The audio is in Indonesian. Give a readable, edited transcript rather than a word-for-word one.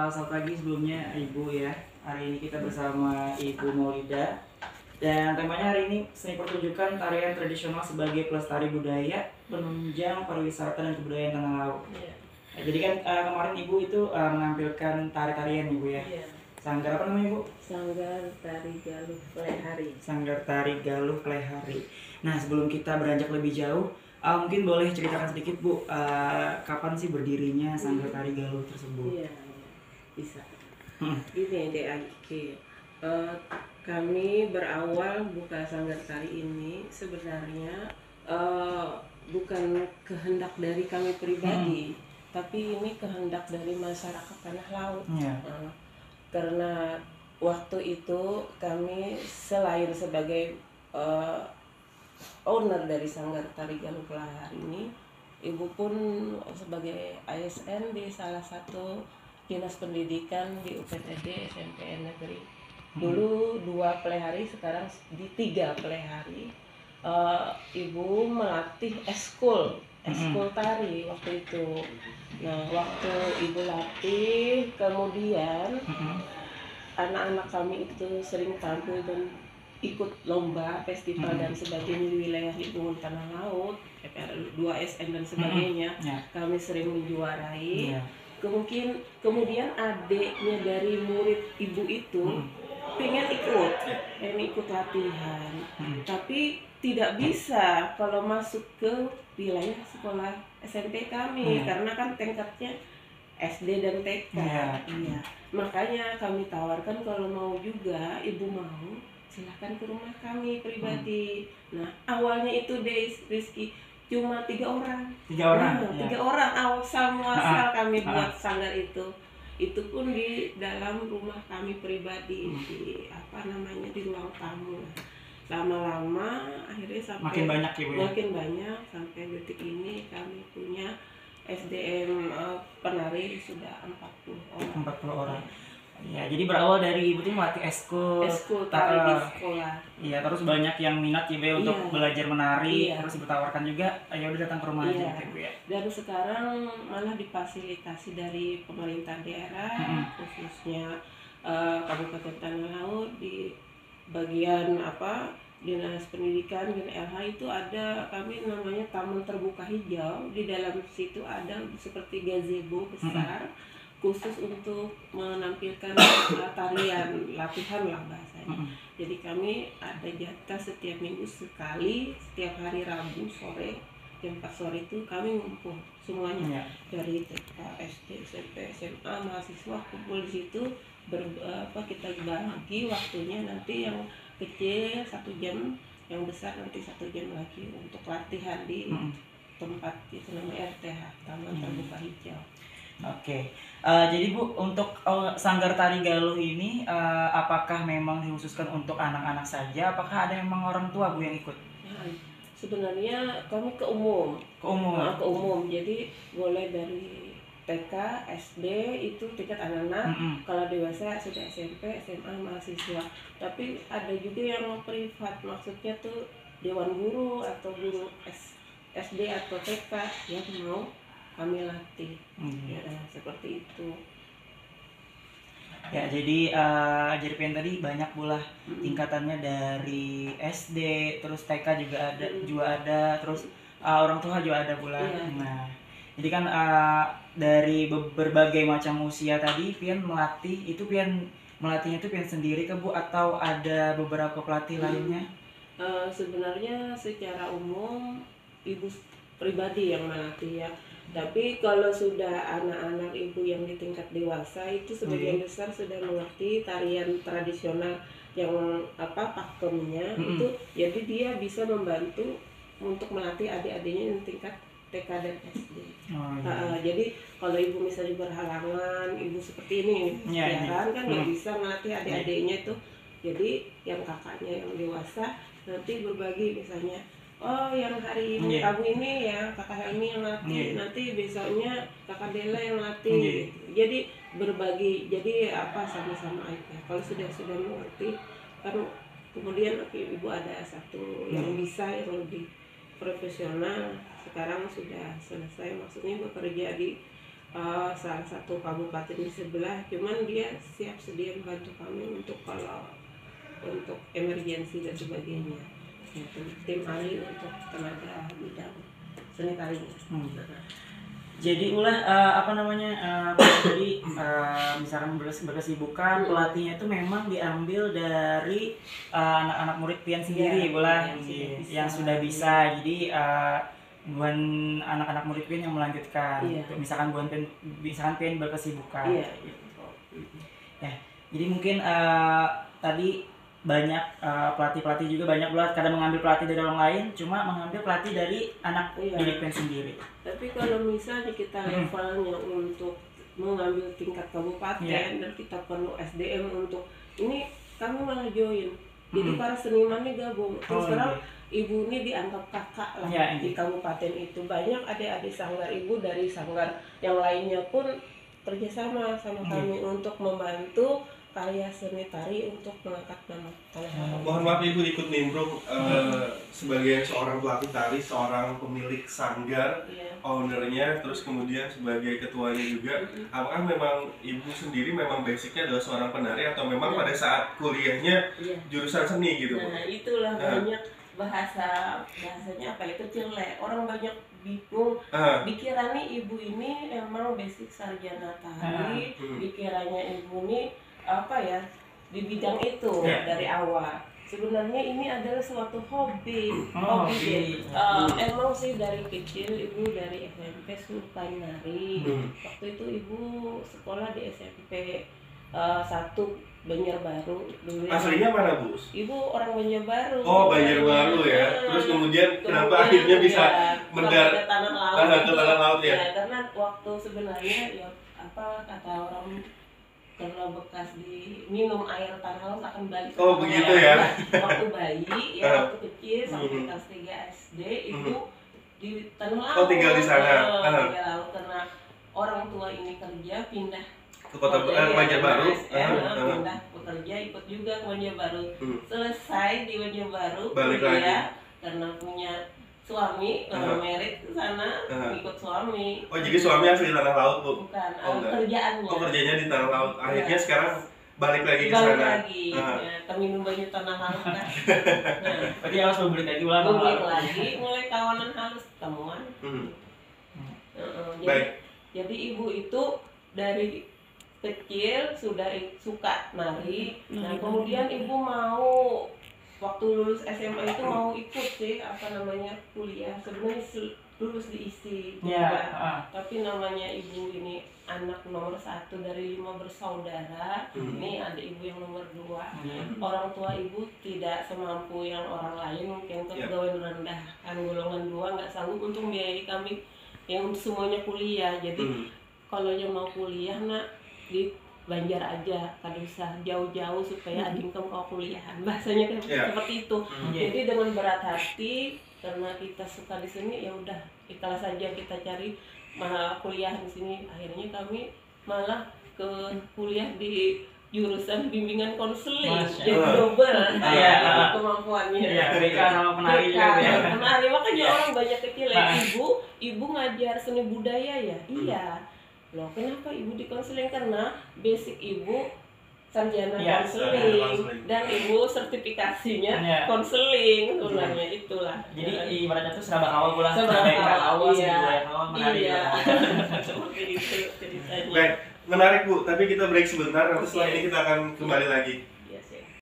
selamat pagi sebelumnya Ibu ya. Hari ini kita bersama Ibu Maulida. Dan temanya hari ini seni pertunjukan tarian tradisional sebagai pelestari budaya, penunjang pariwisata dan kebudayaan tanah laut. Nah, jadi kan kemarin Ibu itu menampilkan tari-tarian Ibu ya. Sanggar apa namanya Ibu? Sanggar Tari Galuh Plehari. Sanggar Tari Galuh Plehari. Nah, sebelum kita beranjak lebih jauh, mungkin boleh ceritakan sedikit Bu, kapan sih berdirinya Sanggar Tari Galuh tersebut? Iya, bisa. Gini DAG, kami berawal buka Sanggar Tari ini sebenarnya bukan kehendak dari kami pribadi, tapi ini kehendak dari masyarakat tanah laut. Karena waktu itu kami selain sebagai owner dari Sanggar Tari Galuh Plehari ini, Ibu pun sebagai ASN di salah satu dinas pendidikan di UPTD SMPN Negeri. Dulu 2 pelehari, sekarang di 3 pelehari. Ibu melatih eskul tari waktu itu. Nah, waktu Ibu latih, kemudian anak-anak kami itu sering tampil dan ikut lomba, festival dan sebagainya di wilayah lingkungan tanah laut, FR2SN dan sebagainya. Kami sering menjuarai. Kemudian adiknya dari murid Ibu itu pengen ikut latihan, tapi tidak bisa kalau masuk ke wilayah sekolah SMP kami, karena kan tingkatnya SD dan TK. Iya. Makanya kami tawarkan kalau mau juga, Ibu mau, silahkan ke rumah kami pribadi. Nah, awalnya itu Rizky cuma 3 orang. 3 orang awal muasal kami buat sanggar itu. Itu pun di dalam rumah kami pribadi, di di ruang tamu. Lama-lama akhirnya sampai makin banyak Ibu ya? Makin banyak sampai detik ini kami punya SDM penari sudah 40 orang. 40 orang. Ya, jadi berawal dari Ibu tuh melatih eskul tari di sekolah. Iya, terus banyak yang minat Ibu untuk belajar menari, terus Ibu tawarkan juga, ayo udah datang ke rumah aja Ibu ya. Dan sekarang malah difasilitasi dari pemerintah daerah, khususnya Kabupaten Tanah Laut di bagian Dinas Pendidikan dan LH itu ada kami namanya Taman Terbuka Hijau. Di dalam situ ada seperti gazebo besar khusus untuk menampilkan tarian latihan lah bahasanya. Jadi kami ada jatah setiap minggu sekali, setiap hari Rabu sore jam 4 sore itu kami ngumpul semuanya dari TK, SD, SMP, SMA, mahasiswa kumpul di situ. Kita bagi waktunya, nanti yang kecil 1 jam, yang besar nanti 1 jam lagi untuk latihan di tempat itu namanya RTH, Taman Terbuka Hijau. Oke, jadi Bu, untuk Sanggar Tari Galuh ini apakah memang dikhususkan untuk anak-anak saja? Apakah ada memang orang tua Bu yang ikut? Sebenarnya kami ke umum. Jadi boleh dari TK, SD itu tingkat anak-anak. Kalau dewasa sudah SMP, SMA, mahasiswa. Tapi ada juga yang privat, maksudnya tuh dewan guru atau guru SD atau TK yang mau kami latih. Ya, seperti itu. Ya, jadi JRPN tadi banyak pula tingkatannya, dari SD, terus TK juga ada, terus orang tua juga ada pula. Nah, jadi kan dari berbagai macam usia tadi Pian melatihnya itu Pian sendiri ke Bu, atau ada beberapa pelatih lainnya? Sebenarnya secara umum Ibu pribadi yang melatih ya. Tapi kalau sudah anak-anak Ibu yang di tingkat dewasa itu sebagian besar sudah mengerti tarian tradisional yang pakemnya itu, jadi dia bisa membantu untuk melatih adik-adiknya yang tingkat TK dan SD. Jadi kalau Ibu misalnya berhalangan, Ibu seperti ini siaran kan nggak bisa melatih adik-adiknya itu. Jadi yang kakaknya yang dewasa nanti berbagi, misalnya yang hari ini kamu ini ya kakak ini yang latih, nanti besoknya kakak Dela yang latih. Jadi berbagi, jadi sama-sama aja. Kalau sudah mengerti kan, kemudian Ibu ada satu yang bisa, yang lebih profesional. Sekarang sudah selesai, maksudnya bekerja di salah satu kabupaten di sebelah, cuman dia siap sedia membantu kami untuk kalau untuk emergensi dan sebagainya. Itu tim ahli untuk tenaga bidang seni tarinya. Jadi ulah jadi misalkan berkesibukan pelatihnya itu memang diambil dari anak-anak murid pian sendiri, yang sudah bisa. Jadi bukan anak-anak murid pian yang melanjutkan. Misalkan pian berkesibukan. Gitu. Ya, jadi mungkin tadi banyak pelatih juga banyak buat kadang mengambil pelatih dari orang lain, cuma mengambil pelatih dari anak milik pian sendiri. Tapi kalau misalnya kita levelnya untuk mengambil tingkat kabupaten dan kita perlu SDM untuk ini, kami malah join. Jadi para senimannya gabung. Terus sekarang ibu ini dianggap kakak lah di kabupaten itu. Banyak adik-adik sanggar ibu dari sanggar yang lainnya pun kerjasama sama kami untuk membantu karya seni tari untuk mengangkat nama tanah air. Mohon maaf Ibu ikut nimbrung sebagai seorang pelatih tari, seorang pemilik sanggar, ownernya, terus kemudian sebagai ketuanya juga. Apakah memang Ibu sendiri memang basicnya adalah seorang penari atau memang pada saat kuliahnya jurusan seni gitu? Nah itulah banyak bahasanya apa itu jelek, orang banyak bingung. Dikiranya ibu ini emang basic sarjana tari, dikiranya ibu ini apa ya di bidang itu dari awal. Sebenarnya ini adalah suatu hobi. Emang sih dari kecil ibu dari SMP suka nari. Waktu itu ibu sekolah di SMP 1 Banjarbaru dulu. Aslinya mana Bu? Ibu orang Banjarbaru. Oh Banjarbaru ya. Terus kemudian kenapa akhirnya bisa ke tanah laut? Ke tanah laut ya? Karena waktu sebenarnya ya apa kata orang, kalau bekas diminum air tanah laut akan balik. Oh begitu ya. Waktu bayi ya, waktu kecil sampai kelas 3 SD ibu di tanah laut. Oh tinggal di sana. Tinggal laut karena orang tua ini kerja pindah ke kota Banjarbaru. Pindah bekerja ikut juga ke Banjarbaru. Selesai di Banjarbaru balik lagi karena punya suami, merit ke sana, ikut suami. Oh jadi suami asli tanah laut Bu? Bukan, kerjaannya. Oh kerjanya di tanah laut. Akhirnya sekarang balik lagi ke sana. Balik lagi, minum banyak tanah laut kan. Berarti harus membeli lagi ulang. Membeli lagi, mulai kawanan halus temuan. Jadi ibu itu dari kecil sudah suka nari. Nah kemudian ibu mau waktu lulus SMA itu mau ikut sih kuliah. Sebenarnya lulus diisi tapi namanya ibu ini anak nomor 1 dari 5 bersaudara. Ini ada ibu yang nomor 2. Orang tua ibu tidak semampu yang orang lain, mungkin pegawai rendah kan golongan 2 nggak sanggup untuk membiayai kami yang semuanya kuliah. Jadi kalau yang mau kuliah di Banjar aja, kada usah jauh-jauh supaya adik kamu mau kuliahan. Bahasanya seperti itu. Jadi dengan berat hati karena kita suka di sini ya udah ikhlas saja kita cari kuliah di sini. Akhirnya kami malah ke kuliah di jurusan bimbingan konseling. Jadi double kemampuannya. BK sama penari juga ya. Penari makanya orang banyak kecil ibu ngajar seni budaya ya. Iya. Loh, kenapa ibu di konseling? Karena basic ibu sarjana konseling dan ibu sertifikasinya konseling sebenarnya itulah. Jadi ibaratnya tuh seraba kawal pulang. Seperti itu ceritanya. Baik, menarik Bu, tapi kita break sebentar, nanti setelah ini kita akan kembali lagi.